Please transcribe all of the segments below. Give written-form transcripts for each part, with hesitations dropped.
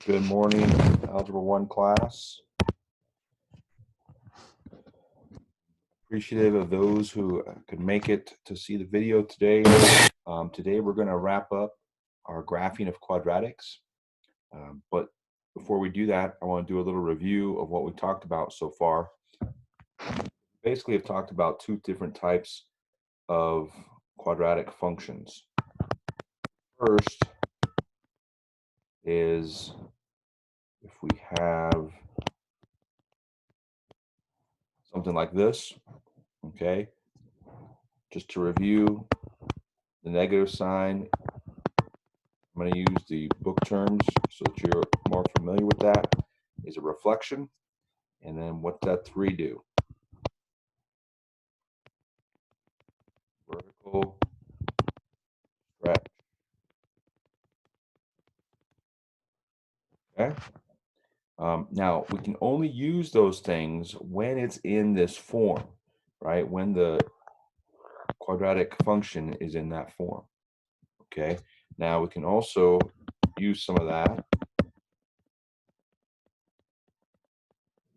Good morning, Algebra 1 class. Appreciative of those who could make it to see the video today. Today we're going to wrap up our graphing of quadratics. But before we do that, I want to do a little review of what we talked about so far. Basically, I've talked about two different types of quadratic functions. First is if we have something like this, okay? Just to review, the negative sign, I'm going to use the book terms so that you're more familiar with that, is a reflection. And then what's that 3 do? Vertical stretch. Okay. Now, we can only use those things when it's in this form, right? When the quadratic function is in that form. Okay. Now, we can also use some of that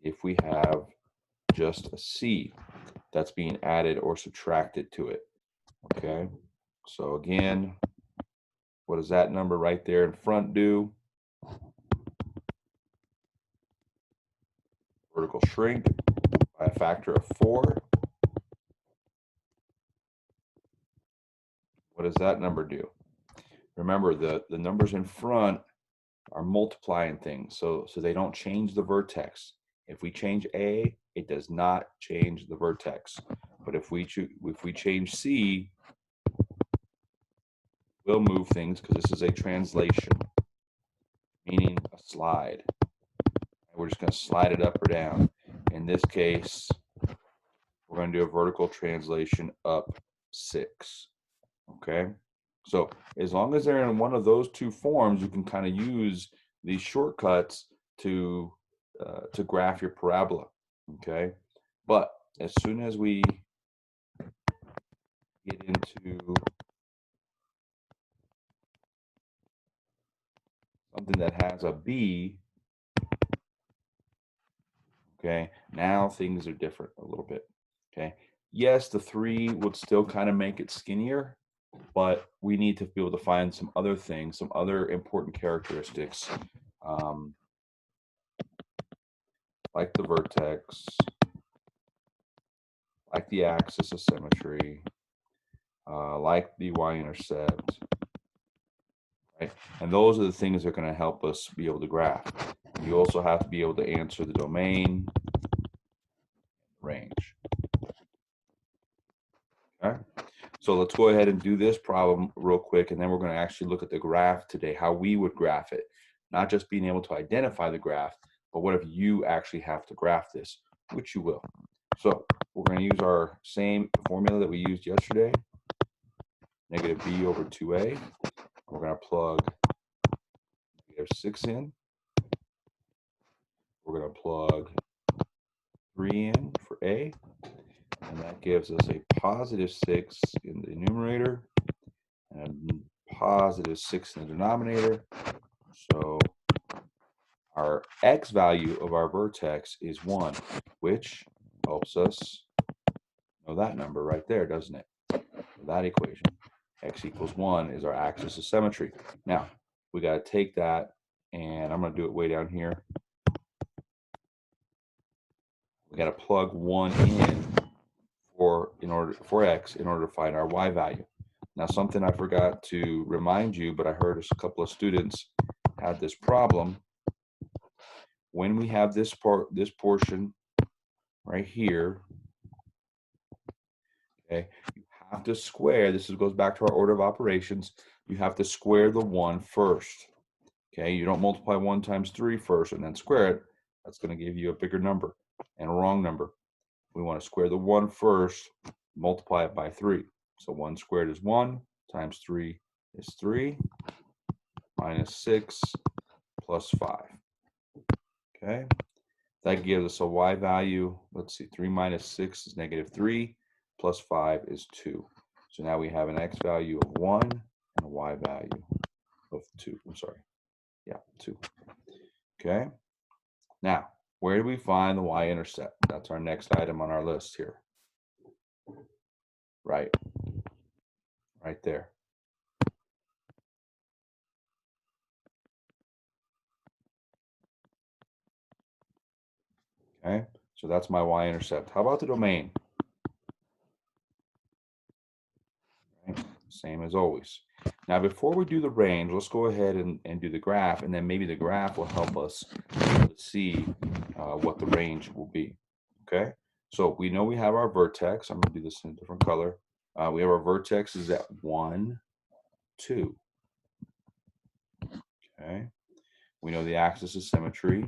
if we have just a c that's being added or subtracted to it. Okay. So again, what does that number right there in front do? Vertical shrink by a factor of 4. What does that number do? Remember, the numbers in front are multiplying things, so they don't change the vertex. If we change A, it does not change the vertex. But if we change C, we'll move things because this is a translation, meaning a slide. We're just going to slide it up or down. In this case, we're going to do a vertical translation up 6. Okay, so as long as they're in one of those two forms, you can kind of use these shortcuts to graph your parabola. Okay, but as soon as we get into something that has a B, okay, now things are different a little bit. Okay, yes, the 3 would still kind of make it skinnier, but we need to be able to find some other things, some other important characteristics, like the vertex, like the axis of symmetry, like the y-intercept, right? And those are the things that are going to help us be able to graph. You also have to be able to answer the domain, range. Okay, so let's go ahead and do this problem real quick, and then we're going to actually look at the graph today, how we would graph it. Not just being able to identify the graph, but what if you actually have to graph this, which you will. So we're going to use our same formula that we used yesterday, negative b over 2a. We're going to plug negative 6 in. We're going to plug 3 in for a, and that gives us a positive 6 in the numerator and a positive 6 in the denominator. So our x value of our vertex is 1, which helps us know that number right there, doesn't it? That equation, x equals 1, is our axis of symmetry. Now, we got to take that, and I'm going to do it way down here. We got to plug 1 in for x in order to find our y value. Now, something I forgot to remind you, but I heard a couple of students had this problem. When we have this portion right here, okay, you have to square. This goes back to our order of operations. You have to square the 1 first. Okay, you don't multiply 1 times 3 first and then square it. That's going to give you a bigger number and a wrong number. We want to square the 1 first, multiply it by 3. So 1 squared is 1, times 3 is 3, minus 6 plus 5. Okay, that gives us a y value. Let's see, 3 minus 6 is negative 3, plus 5 is 2. So now we have an x value of 1 and a y value of 2. I'm sorry. Yeah, 2. Okay. Now, where do we find the y-intercept? That's our next item on our list here. Right there. Okay, so that's my y-intercept. How about the domain? Right? Same as always. Now, before we do the range, let's go ahead and do the graph, and then maybe the graph will help us to see what the range will be. Okay, so we know we have our vertex. I'm going to do this in a different color. We have our vertex is at 1, 2. Okay, we know the axis of symmetry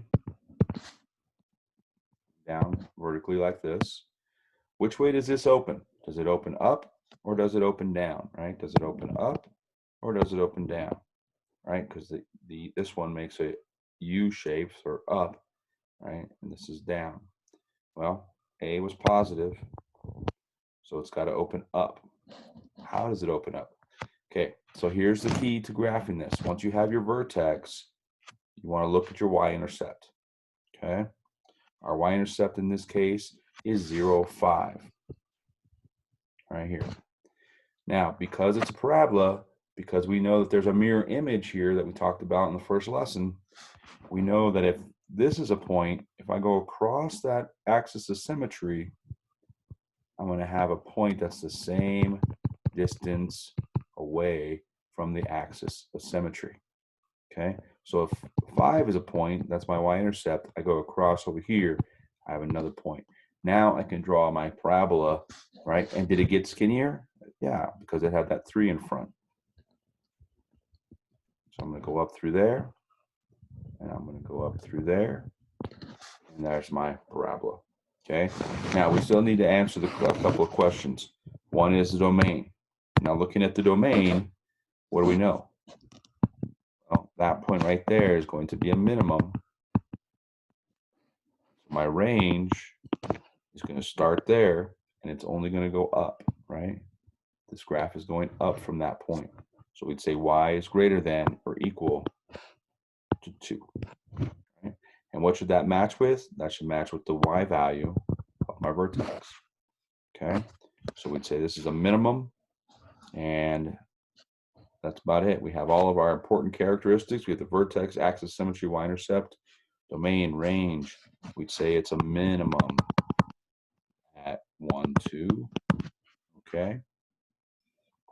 down vertically like this. Which way does this open? Does it open up or does it open down, right? Does it open up or does it open down, right? Because this one makes a U shape or up, right? And this is down. Well, A was positive, so it's got to open up. How does it open up? Okay, so here's the key to graphing this. Once you have your vertex, you want to look at your y-intercept, okay? Our y-intercept in this case is 0, 5, right here. Now, because it's a parabola, because we know that there's a mirror image here that we talked about in the first lesson, we know that if this is a point, if I go across that axis of symmetry, I'm going to have a point that's the same distance away from the axis of symmetry. Okay, so if 5 is a point, that's my y-intercept, I go across over here, I have another point. Now I can draw my parabola, right? And did it get skinnier? Yeah, because it had that 3 in front. So I'm going to go up through there, and I'm going to go up through there, and there's my parabola. Okay, now we still need to answer a couple of questions. One is the domain. Now looking at the domain, what do we know? Well, that point right there is going to be a minimum. My range is going to start there, and it's only going to go up, right? This graph is going up from that point. So we'd say y is greater than or equal to 2. Right? And what should that match with? That should match with the y value of my vertex. Okay, so we'd say this is a minimum, and that's about it. We have all of our important characteristics. We have the vertex, axis, symmetry, y-intercept, domain, range. We'd say it's a minimum at 1, 2. Okay,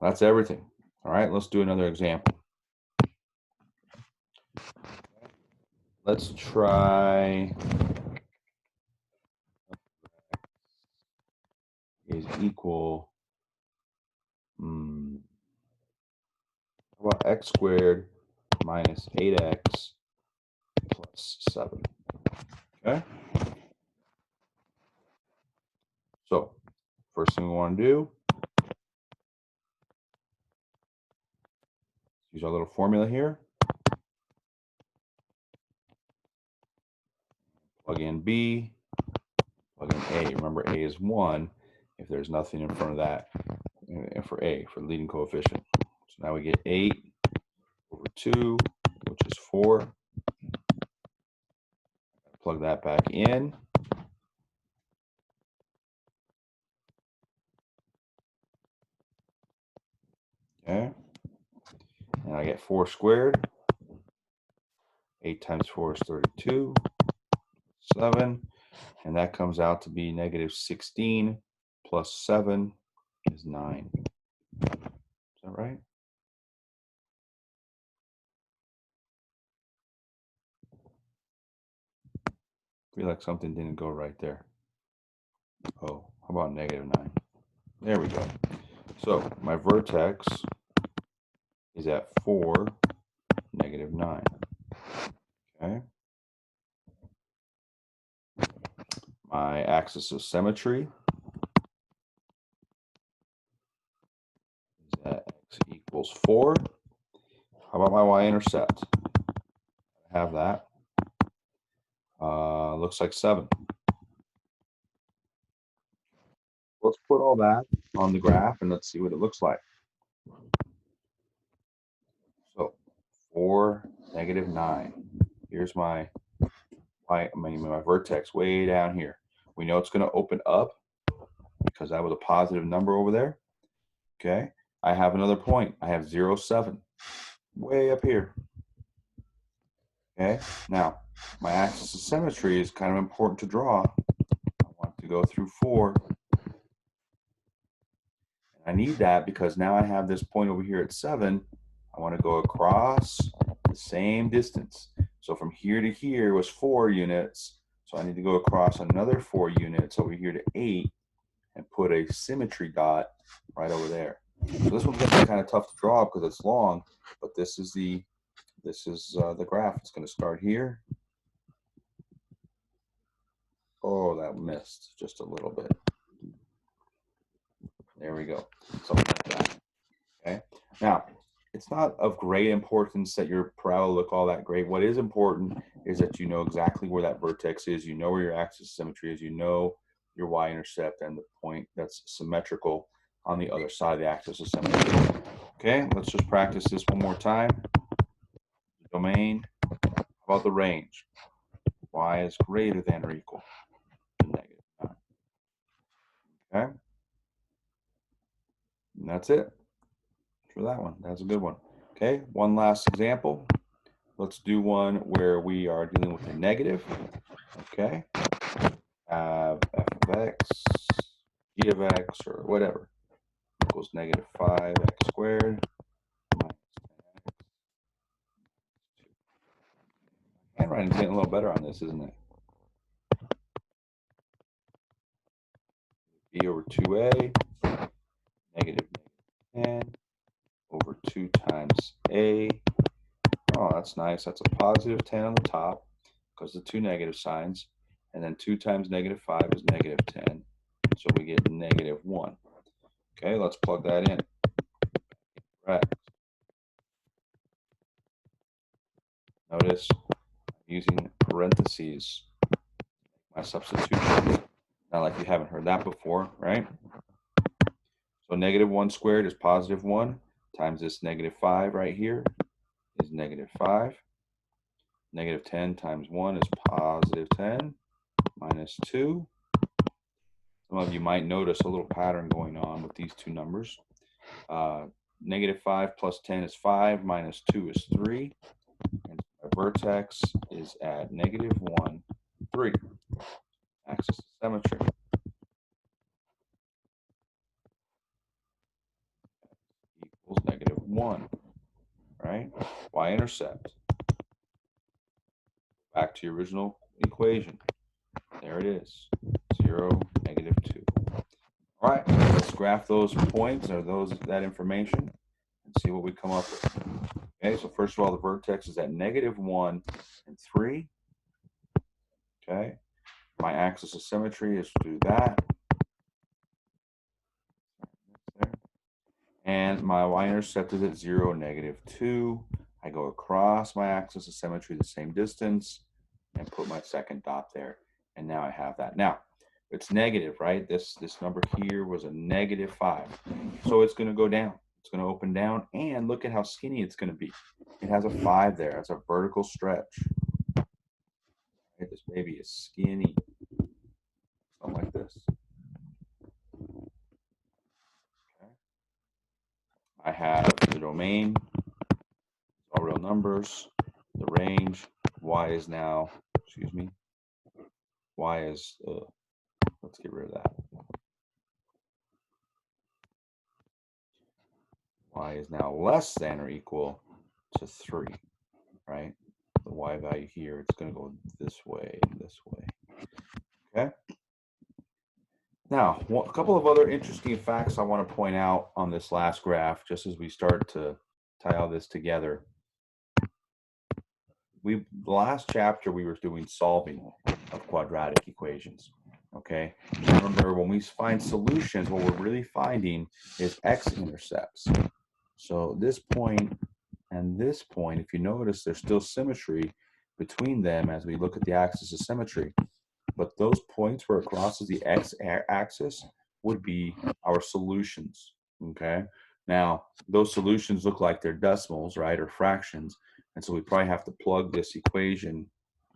that's everything. All right, let's do another example. Let's try is equal, how about x squared minus 8x plus 7. Okay, so first thing we want to do, use our little formula here. Plug in b, plug in a. Remember, a is 1 if there's nothing in front of that, and for a, for leading coefficient. So now we get 8 over 2, which is 4. Plug that back in. Okay, and I get 4 squared. 8 times 4 is 32, 7, and that comes out to be negative 16 plus 7 is 9. Is that right? I feel like something didn't go right there. Oh, how about negative 9? There we go. So my vertex is at 4, negative 9. Okay. My axis of symmetry is at x equals 4. How about my y-intercept? I have that. Looks like 7. Let's put all that on the graph and let's see what it looks like. So 4, negative 9. Here's my my vertex way down here. We know it's going to open up because that was a positive number over there. Okay, I have another point. I have 0, 7, way up here. Okay, now my axis of symmetry is kind of important to draw. I want to go through 4. I need that because now I have this point over here at 7. I want to go across the same distance. So from here to here was 4 units. So I need to go across another 4 units over here to 8 and put a symmetry dot right over there. So this one's going to be kind of tough to draw because it's long, but this is the graph. It's going to start here. Oh, that missed just a little bit. There we go. Something like that. Okay. Now, it's not of great importance that your parabola look all that great. What is important is that you know exactly where that vertex is. You know where your axis of symmetry is. You know your y-intercept and the point that's symmetrical on the other side of the axis of symmetry. Okay, let's just practice this one more time. The domain. How about the range? Y is greater than or equal to -9. Okay, and that's it for that one. That's a good one. Okay, one last example. Let's do one where we are dealing with a negative. Okay, have f of x, g of x, or whatever equals -5x squared minus 10x. Handwriting's getting a little better on this, isn't it? B over 2a, negative 10 over 2 times a. Oh, that's nice. That's a positive 10 on the top because the 2 negative signs. And then 2 times -5 is -10. So we get -1. Okay, let's plug that in. Right. Notice I'm using parentheses, my substitution. Not like you haven't heard that before, right? So -1 squared is +1 times this -5 right here is -5. -10 times 1 is +10 minus 2. Some of you might notice a little pattern going on with these two numbers. -5 plus 10 is 5, minus 2 is 3. And my vertex is at -1, 3. Axis of symmetry. Equals -1, right? Y-intercept. Back to your original equation. There it is, 0, -2. All right, let's graph those points or that information and see what we come up with. Okay, so first of all, the vertex is at -1 and 3. Okay, my axis of symmetry is to do that. And my y-intercept is at 0, -2. I go across my axis of symmetry the same distance and put my second dot there. And now I have that. Now, it's negative, right? This number here was a -5. So it's going to go down. It's going to open down. And look at how skinny it's going to be. It has a 5 there. It's a vertical stretch. Right? This baby is skinny. Something like this. Okay. I have the domain. All real numbers. The range. Y is now, excuse me. Y is, let's get rid of that. Y is now less than or equal to 3, right? The Y value here, it's going to go this way and this way. Okay? Now, a couple of other interesting facts I want to point out on this last graph, just as we start to tie all this together. The last chapter we were doing solving of quadratic equations. Okay, remember when we find solutions, what we're really finding is x-intercepts. So this point and this point, if you notice, there's still symmetry between them as we look at the axis of symmetry. But those points where it crosses the x-axis would be our solutions. Okay, now those solutions look like they're decimals, right, or fractions. And so we probably have to plug this equation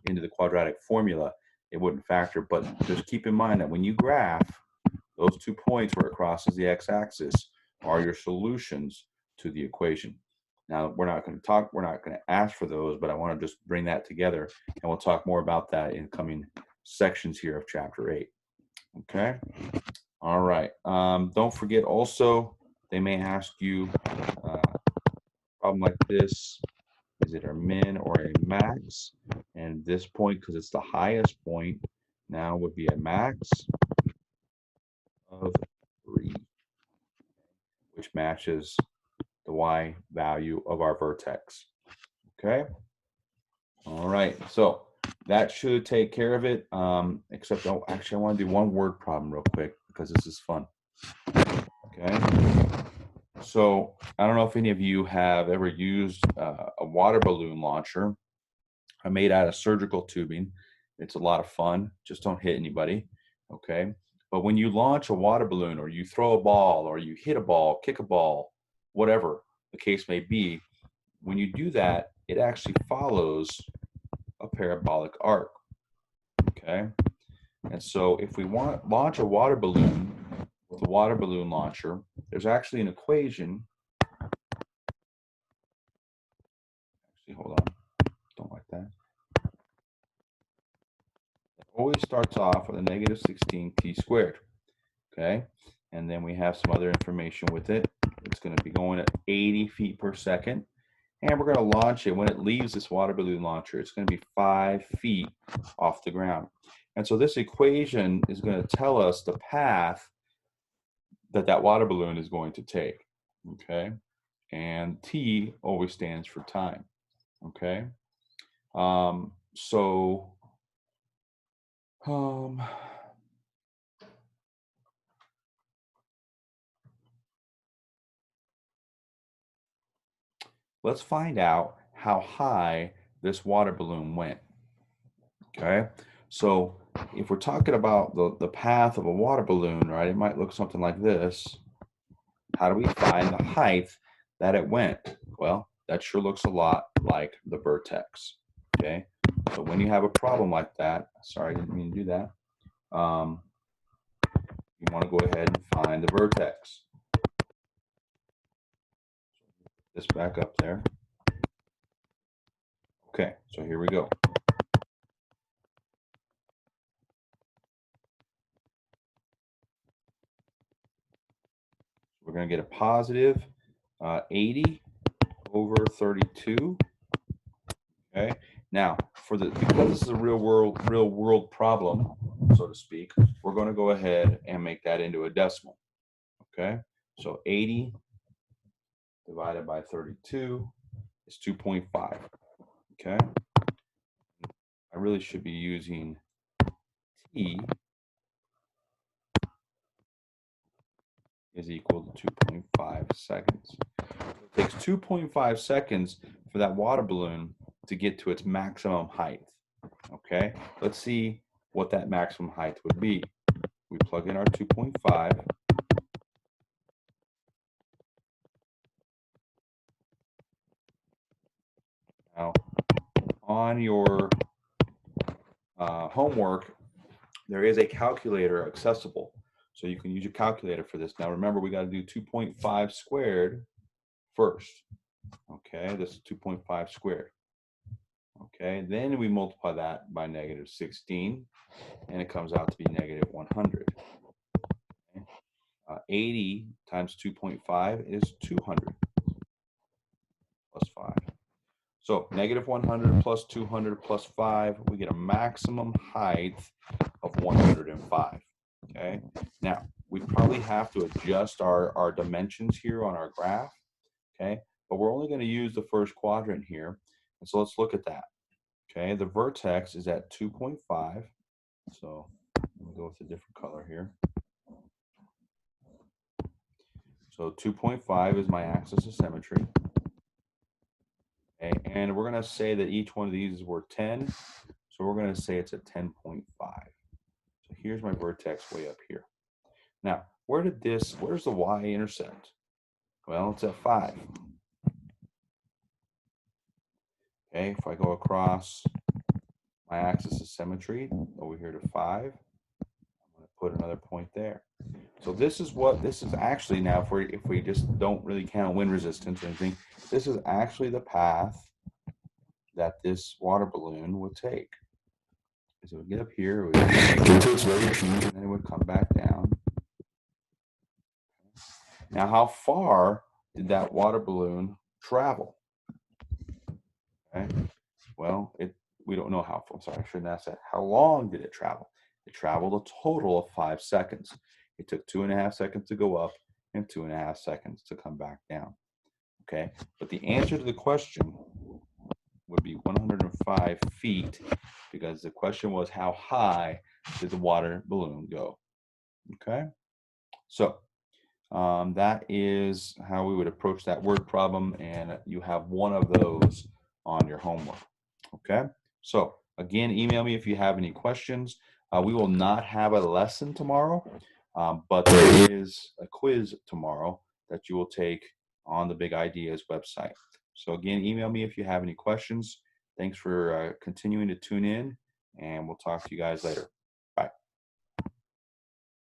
into the quadratic formula, it wouldn't factor. But just keep in mind that when you graph, those 2 points where it crosses the x-axis are your solutions to the equation. Now, we're not going to ask for those, but I want to just bring that together, and we'll talk more about that in coming sections here of chapter 8. Okay? All right. Don't forget also, they may ask you a problem like this. Is it a min or a max? And this point, because it's the highest point, now would be a max of 3, which matches the y value of our vertex. Okay? All right. So that should take care of it. Except, oh, actually, I want to do one word problem real quick because this is fun. Okay? So I don't know if any of you have ever used a water balloon launcher. I made out of surgical tubing. It's a lot of fun. Just don't hit anybody. Okay. But when you launch a water balloon, or you throw a ball, or you hit a ball, kick a ball, whatever the case may be, when you do that, it actually follows a parabolic arc. Okay. And so if we want to launch a water balloon with a water balloon launcher, there's actually an equation. Actually, hold on. Don't like that. It always starts off with a negative 16t squared. Okay. And then we have some other information with it. It's going to be going at 80 feet per second. And we're going to launch it. When it leaves this water balloon launcher, it's going to be 5 feet off the ground. And so this equation is going to tell us the path that that water balloon is going to take. Okay. And T always stands for time. Okay. Let's find out how high this water balloon went. Okay, so if we're talking about the path of a water balloon, right, it might look something like this. How do we find the height that it went? Well, that sure looks a lot like the vertex. Okay, so when you have a problem like that, sorry, I didn't mean to do that. You want to go ahead and find the vertex. This back up there. Okay, so here we go. We're going to get a positive 80 over 32. Okay. Now, because this is a real world problem, so to speak, we're going to go ahead and make that into a decimal. Okay. So 80 divided by 32 is 2.5. Okay. I really should be using T is equal to 2.5 seconds. It takes 2.5 seconds for that water balloon to get to its maximum height. Okay, let's see what that maximum height would be. We plug in our 2.5. Now, on your homework, there is a calculator accessible. So you can use your calculator for this. Now remember, we got to do 2.5 squared first. Okay, this is 2.5 squared. Okay, then we multiply that by negative 16, and it comes out to be negative 100. Okay. 80 times 2.5 is 200 plus 5. So negative 100 plus 200 plus 5, we get a maximum height of 105. Okay, now we probably have to adjust our dimensions here on our graph. Okay, but we're only going to use the first quadrant here. And so let's look at that. Okay, the vertex is at 2.5. So we'll go with a different color here. So 2.5 is my axis of symmetry. Okay, and we're going to say that each one of these is worth 10. So we're going to say it's at 10.5. So here's my vertex way up here. Now, where's the y intercept? Well, it's at 5. Okay, if I go across my axis is symmetry over here to 5. I'm going to put another point there. So this is actually now, if we just don't really count wind resistance or anything, this is actually the path that this water balloon would take. So it would get up here, it would get to its very peak, and then it would come back down. Now, how far did that water balloon travel? Okay. Well, we don't know how far. I'm sorry, I shouldn't ask that. How long did it travel? It traveled a total of 5 seconds. It took 2.5 seconds to go up and 2.5 seconds to come back down. Okay, but the answer to the question would be 105 feet, because the question was, how high did the water balloon go? Okay, so that is how we would approach that word problem, and you have one of those on your homework. Okay, so again, email me if you have any questions. We will not have a lesson tomorrow, but there is a quiz tomorrow that you will take on the Big Ideas website. So again, email me if you have any questions. Thanks for continuing to tune in, and we'll talk to you guys later.